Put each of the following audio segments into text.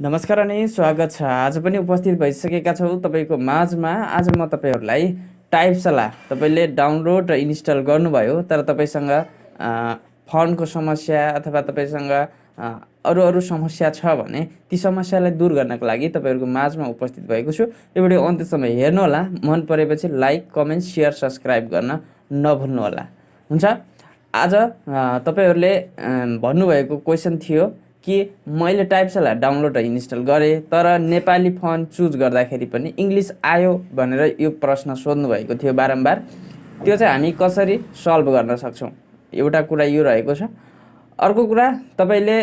नमस्कार अनि स्वागत छ। आज पनि उपस्थित भइसकेका छौँ तपाईँको माझमा। आज म तपाईँहरूलाई टाइप्सला तपाईँले डाउनलोड र इन्स्टल गर्नुभयो तर तपाईँसँग फन्टको समस्या अथवा तपाईँसँग अरू अरू समस्या छ भने ती समस्यालाई दूर गर्नको लागि तपाईँहरूको माझमा उपस्थित भएको छु। यो भिडियो अन्त्यसम्म हेर्नुहोला। मन परेपछि लाइक, कमेन्ट, सेयर, सब्सक्राइब गर्न नभुल्नुहोला। हुन्छ। आज तपाईँहरूले भन्नुभएको क्वेसन थियो कि मैले टाइप्सला डाउनलोड र इन्स्टल गरेँ तर नेपाली फन्ट चुज गर्दाखेरि पनि इङ्ग्लिस आयो भनेर यो प्रश्न सोध्नु भएको थियो बारम्बार। त्यो चाहिँ हामी कसरी सल्भ गर्न सक्छौँ, एउटा कुरा यो रहेको छ। अर्को कुरा, तपाईँले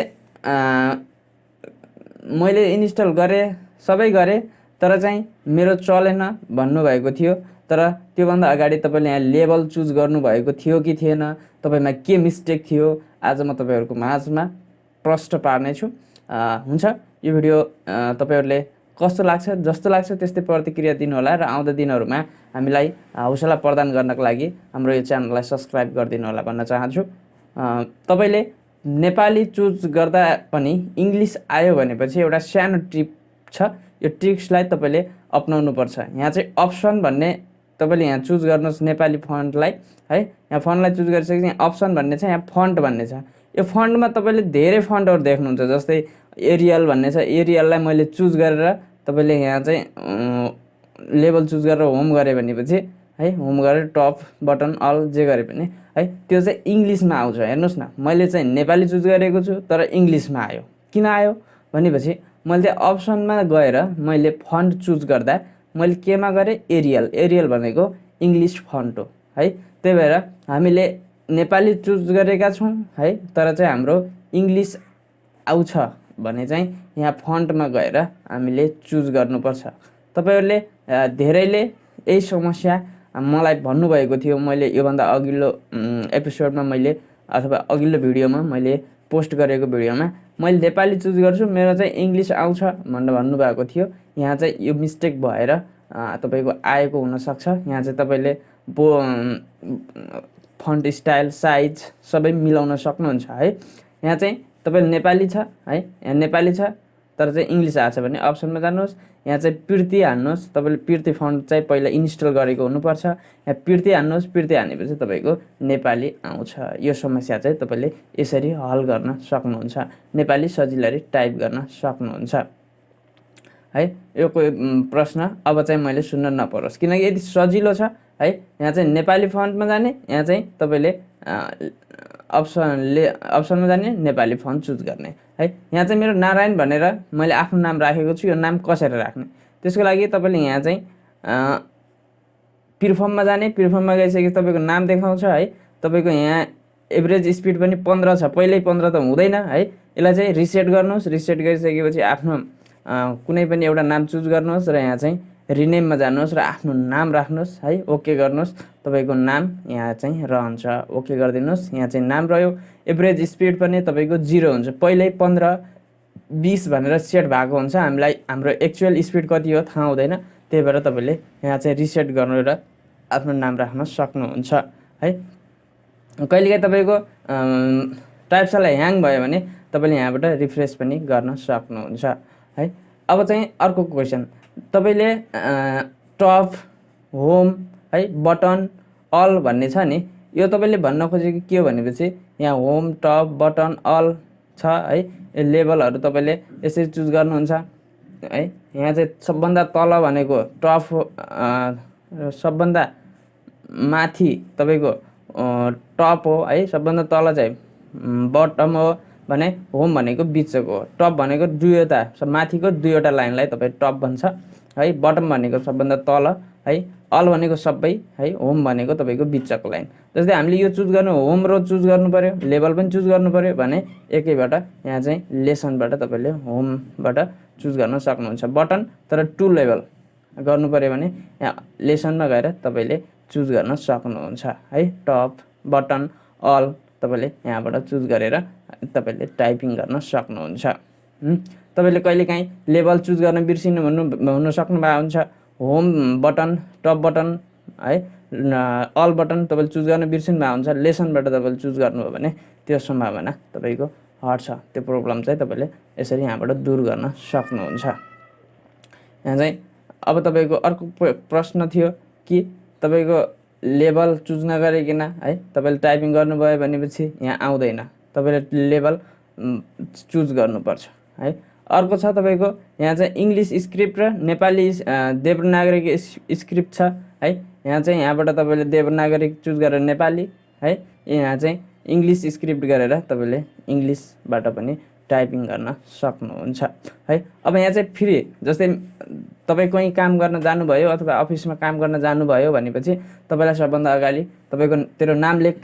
मैले इन्स्टल गरेँ, सबै गरेँ तर चाहिँ मेरो चलेन भन्नुभएको थियो। तर त्योभन्दा अगाडि तपाईँले यहाँ लेबल चुज गर्नुभएको थियो कि थिएन, तपाईँमा के मिस्टेक थियो, आज म तपाईँहरूको माझमा प्रश्न पार्नेछु। हुन्छ। यो भिडियो तपाईँहरूले कस्तो लाग्छ, जस्तो लाग्छ त्यस्तै प्रतिक्रिया दिनुहोला र आउँदो दिनहरूमा हामीलाई हौसला प्रदान गर्नको लागि हाम्रो यो च्यानललाई सब्सक्राइब गरिदिनु होला भन्न चाहन्छु। तपाईँले नेपाली चुज गर्दा पनि इङ्ग्लिस आयो भनेपछि एउटा सानो टिप छ। यो ट्रिक्सलाई तपाईँले अपनाउनुपर्छ। यहाँ चाहिँ अप्सन भन्ने तपाईँले यहाँ चुज गर्नुहोस् नेपाली फन्टलाई है। यहाँ फन्टलाई चुज गरिसकेपछि यहाँ अप्सन भन्ने छ, यहाँ फन्ट भन्ने छ। यो फन्टमा तपाईँले धेरै फन्टहरू देख्नुहुन्छ, जस्तै एरियल भन्ने छ। एरियललाई मैले चुज गरेर तपाईँले यहाँ चाहिँ लेबल चुज गरेर होम गरेँ भनेपछि है, होम गरेर टप बटन अल जे गरे पनि है त्यो चाहिँ इङ्ग्लिसमा आउँछ। हेर्नुहोस् न, मैले चाहिँ नेपाली चुज गरेको छु तर इङ्ग्लिसमा आयो। किन आयो भनेपछि मैले चाहिँ अप्सनमा गएर मैले फन्ट चुज गर्दा मैले केमा गरेँ, एरियल। एरियल भनेको इङ्ग्लिस फन्ट हो है। त्यही भएर हामीले नेपाली चुज गरेका छौँ है तर चाहिँ हाम्रो इङ्ग्लिस आउँछ भने चाहिँ यहाँ फन्टमा गएर हामीले चुज गर्नुपर्छ। तपाईँहरूले धेरैले यही समस्या मलाई भन्नुभएको थियो। मैले योभन्दा अघिल्लो एपिसोडमा मैले अथवा अघिल्लो भिडियोमा मैले पोस्ट गरेको भिडियोमा मैले नेपाली चुज गर्छु, मेरो चाहिँ इङ्ग्लिस आउँछ भनेर भन्नुभएको थियो। यहाँ चाहिँ यो मिस्टेक भएर तपाईँको आएको हुनसक्छ। यहाँ चाहिँ तपाईँले फन्ट स्टाइल, साइज सबै मिलाउन सक्नुहुन्छ है। यहाँ चाहिँ तपाईँ नेपाली छ है, यहाँ नेपाली छ तर चाहिँ इङ्ग्लिस आएको छ भने अप्सनमा जानुहोस्, यहाँ चाहिँ पिर्ती हान्नुहोस्। तपाईँले पिर्ती फन्ट चाहिँ पहिला इन्स्टल गरेको हुनुपर्छ। यहाँ पिर्ती हान्नुहोस्, पिर्ती हानेपछि तपाईँको नेपाली आउँछ। यो समस्या चाहिँ तपाईँले यसरी हल गर्न सक्नुहुन्छ, नेपाली सजिलै टाइप गर्न सक्नुहुन्छ है। यो कोही प्रश्न अब चाहिँ मैले सुन्न नपरोस्, किनकि यदि सजिलो छ है। यहाँ चाहिँ नेपाली फन्टमा जाने, यहाँ चाहिँ तपाईँले अप्सनमा जाने, नेपाली फन्ट चुज गर्ने है। यहाँ चाहिँ मेरो नारायण भनेर मैले आफ्नो नाम राखेको छु। यो नाम कसरी राख्ने, त्यसको लागि तपाईँले यहाँ चाहिँ प्रिफर्ममा जाने। प्रिफर्ममा गइसकेपछि तपाईँको नाम देखाउँछ है। तपाईँको यहाँ एभरेज स्पिड पनि 15 छ। पहिल्यै 15 त हुँदैन है। यसलाई चाहिँ रिसेट गर्नुहोस्। रिसेट गरिसकेपछि आफ्नो कुनै पनि एउटा नाम चुज गर्नुहोस् र यहाँ चाहिँ रिनेममा जानुहोस् र आफ्नो नाम राख्नुहोस् है। ओके गर्नुहोस्, तपाईँको नाम यहाँ चाहिँ रहन्छ। ओके गरिदिनुहोस्, यहाँ चाहिँ नाम रह्यो। एभरेज स्पिड पनि तपाईँको 0 हुन्छ। पहिल्यै 15-20 भनेर सेट भएको हुन्छ। हामीलाई हाम्रो एक्चुअल स्पिड कति हो थाहा हुँदैन। त्यही भएर तपाईँले यहाँ चाहिँ रिसेट गर्नु र आफ्नो नाम राख्न सक्नुहुन्छ है। कहिलेकाहीँ तपाईँको टाइप्सला ह्याङ भयो भने तपाईँले यहाँबाट रिफ्रेस पनि गर्न सक्नुहुन्छ है। अब चाहिँ अर्को क्वेसन, तपाईँले टप, होम है, बटन, अल भन्ने छ नि। यो तपाईँले भन्न खोजेको के हो भनेपछि यहाँ होम, टप, बटन, अल छ है। यो लेबलहरू तपाईँले यसरी चुज गर्नुहुन्छ है। यहाँ चाहिँ सबभन्दा तल भनेको टप हो, सबभन्दा माथि तपाईँको टप हो है। सबभन्दा तल चाहिँ बटम हो भने होम भनेको बिचको हो। टप भनेको दुईवटा माथिको दुईवटा लाइनलाई तपाईँ टप भन्छ है। बटम भनेको सबभन्दा तल है। अल भनेको सबै है। होम भनेको तपाईँको बिचको लाइन। जस्तै हामीले यो चुज गर्नु, होम रो चुज गर्नु पऱ्यो, लेबल पनि चुज गर्नु पऱ्यो भने एकैबाट यहाँ चाहिँ लेसनबाट तपाईँले होमबाट चुज गर्न सक्नुहुन्छ। बटन तर 2 लेभल गर्नु पऱ्यो भने यहाँ लेसनमा गएर तपाईँले चुज गर्न सक्नुहुन्छ है। टप, बटन, अल तपाईँले यहाँबाट चुज गरेर तपाईँले टाइपिङ गर्न सक्नुहुन्छ। तपाईँले कहिलेकाहीँ लेबल चुज गर्न बिर्सिनु भन्नु सक्नुभएको हुन्छ। होम बटन, टप बटन है, अल बटन तपाईँले चुज गर्न बिर्सिनु भएको हुन्छ। लेसनबाट तपाईँले चुज गर्नुभयो भने त्यो सम्भावना तपाईँको हट्छ त्यो प्रब्लम चाहिँ तपाईँले यसरी यहाँबाट दूर गर्न सक्नुहुन्छ। यहाँ चाहिँ अब तपाईँको अर्को प्रश्न थियो कि तपाईँको लेभल चुज नगरिकन है तपाईँले टाइपिङ गर्नुभयो भनेपछि यहाँ आउँदैन, तपाईँले लेभल चुज गर्नुपर्छ है। अर्को छ तपाईँको यहाँ चाहिँ इङ्ग्लिस स्क्रिप्ट र नेपाली देवनागरी स्क्रिप्ट छ है। यहाँ चाहिँ यहाँबाट तपाईँले देवनागरी चुज गरेर नेपाली है, यहाँ चाहिँ इङ्ग्लिस स्क्रिप्ट गरेर तपाईँले इङ्ग्लिसबाट पनि टाइपिङ गर्न सक्नुहुन्छ है। अब यहाँ चाहिँ फ्री, जस्तै तपाईँ कहीँ काम गर्न जानुभयो अथवा अफिसमा काम गर्न जानुभयो भनेपछि तपाईँलाई सबभन्दा अगाडि तपाईँको तेरो नाम लेख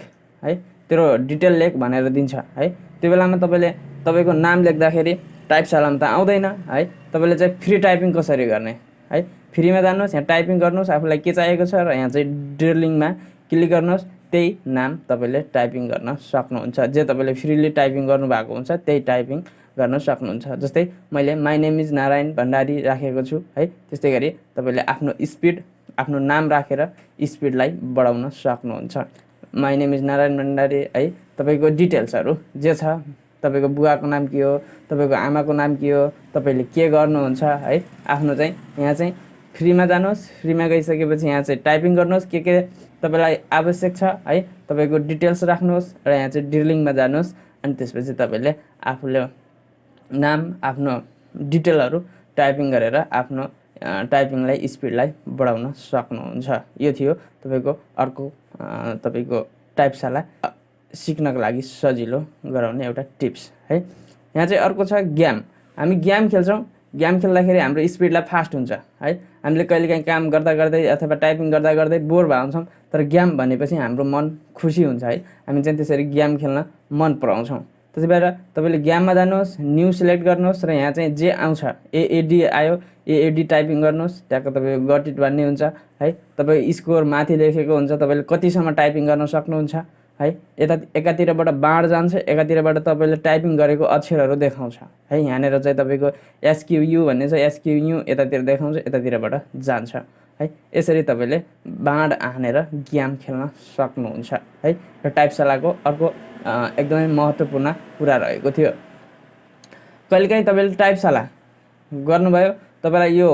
है, तेरो डिटेल लेख भनेर दिन्छ है। त्यो बेलामा तपाईँले तपाईँको नाम लेख्दाखेरि टाइपशालामा त आउँदैन है। तपाईँले चाहिँ फ्री टाइपिङ कसरी गर्ने है, फ्रीमा जानुहोस्, यहाँ टाइपिङ गर्नुहोस् आफूलाई के चाहिएको छ र यहाँ चाहिँ ड्रिलिङमा क्लिक गर्नुहोस्, त्यही नाम तपाईँले टाइपिङ गर्न सक्नुहुन्छ। जे तपाईँले फ्रीली टाइपिङ गर्नुभएको हुन्छ त्यही टाइपिङ गर्न सक्नुहुन्छ। जस्तै मैले my name is Narayan Bhandari राखेको छु है, त्यस्तै गरी तपाईँले आफ्नो स्पिड आफ्नो नाम राखेर स्पिडलाई बढाउन सक्नुहुन्छ। My name is Narayan Bhandari है, तपाईँको डिटेल्सहरू जे छ, तपाईँको बुवाको नाम के हो, तपाईँको आमाको नाम के हो, तपाईँले के गर्नुहुन्छ है, आफ्नो चाहिँ यहाँ चाहिँ फ्रीमा जानुहोस्, फ्रीमा गइसकेपछि यहाँ चाहिँ टाइपिङ गर्नुहोस् के तपाईँलाई आवश्यक छ है, तपाईँको डिटेल्स राख्नुहोस् र यहाँ चाहिँ ड्रिलिङमा जानुहोस्। अनि त्यसपछि तपाईँले आफूले नाम आफ्नो डिटेलहरू टाइपिङ गरेर आफ्नो टाइपिङलाई स्पिडलाई बढाउन सक्नुहुन्छ। यो थियो तपाईँको अर्को तपाईँको टाइपशाला सिक्नको लागि सजिलो गराउने एउटा टिप्स है। यहाँ चाहिँ अर्को छ गेम। हामी गेम खेल्छौँ, गेम खेल्दाखेरि हाम्रो स्पिडलाई फास्ट हुन्छ है। हामीले कहिलेकाहीँ काम गर्दा गर्दै अथवा टाइपिङ गर्दा गर्दै बोर भन्छौँ, तर गेम भनेपछि हाम्रो मन खुसी हुन्छ है, हामी चाहिँ त्यसरी गेम खेल्न मन पराउँछौँ। त्यसै भएर तपाईँले गेममा जानुहोस्, न्यू सिलेक्ट गर्नुहोस् र यहाँ चाहिँ जे आउँछ एएडी आयो, एएडी टाइपिङ गर्नुहोस्, त्यहाँको तपाईँको गट इट भन्ने हुन्छ है। तपाईँ स्कोर माथि लेखेको हुन्छ, तपाईँले कतिसम्म टाइपिङ गर्न सक्नुहुन्छ है। यता एकातिरबाट बाँड जान्छ, एकातिरबाट तपाईँले टाइपिङ गरेको अक्षरहरू देखाउँछ है। यहाँनिर चाहिँ तपाईँको एसक्युयु भन्ने छ, एसक्युयु यतातिर देखाउँछ, यतातिरबाट जान्छ है। यसरी तपाईँले बाँड हानेर गेम खेल्न सक्नुहुन्छ है। र टाइपशालाको अर्को एकदमै महत्त्वपूर्ण कुरा रहेको थियो। कहिलेकाहीँ तपाईँले टाइपशाला गर्नुभयो, तपाईँलाई यो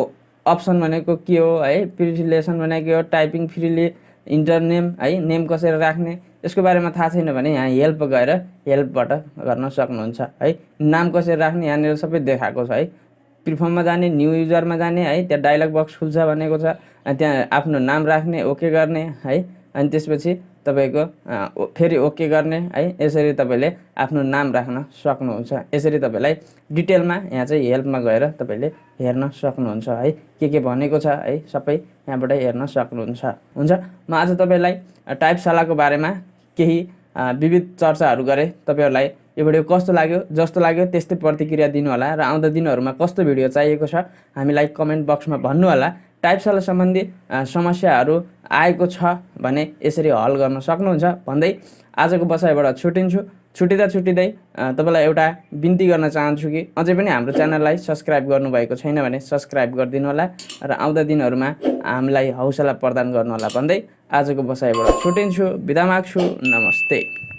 अप्सन भनेको के हो है, प्रिलेसन भनेको के हो, टाइपिङ फ्रीली इन्टरनेम है, नेम कसरी राख्ने यसको बारेमा थाहा छैन भने यहाँ हेल्प गएर हेल्पबाट गर्न सक्नुहुन्छ है। नाम कसरी राख्ने यहाँनिर सबै देखाएको छ है। प्रिफर्ममा जाने, न्यू युजरमा जाने है, त्यहाँ डायलग बक्स खुल्छ भनेको छ, त्यहाँ आफ्नो नाम राख्ने, ओके गर्ने है। अनि त्यसपछि तपाईँको फेरि ओके गर्ने है। यसरी तपाईँले आफ्नो नाम राख्न सक्नुहुन्छ। यसरी तपाईँलाई डिटेलमा यहाँ चाहिँ हेल्पमा गएर तपाईँले हेर्न सक्नुहुन्छ है, के भनेको छ है, सबै यहाँबाट हेर्न सक्नुहुन्छ। हुन्छ, म आज तपाईँलाई टाइपशालाको बारेमा केही विविध चर्चाहरू गरेँ। तपाईँहरूलाई यो भिडियो कस्तो लाग्यो, जस्तो लाग्यो त्यस्तै प्रतिक्रिया दिनु होला र आउँदो दिनहरूमा कस्तो भिडियो चाहिएको छ हामीलाई कमेन्ट बक्समा भन्नु होला। टाइपशाला सम्बन्धी समस्याहरू आएको छ भने यसरी हल गर्न सक्नुहुन्छ भन्दै आजको बसाइबाट छुटिँदै तपाईँलाई एउटा बिन्ती गर्न चाहन्छु कि अझै पनि हाम्रो च्यानललाई सब्सक्राइब गर्नुभएको छैन भने सब्सक्राइब गरिदिनु होला र आउँदो दिनहरूमा हामीलाई हौसला प्रदान गर्नु होला भन्दै आजको बसाइबाट छुटिन्छु, बिदा माग्छु। नमस्ते।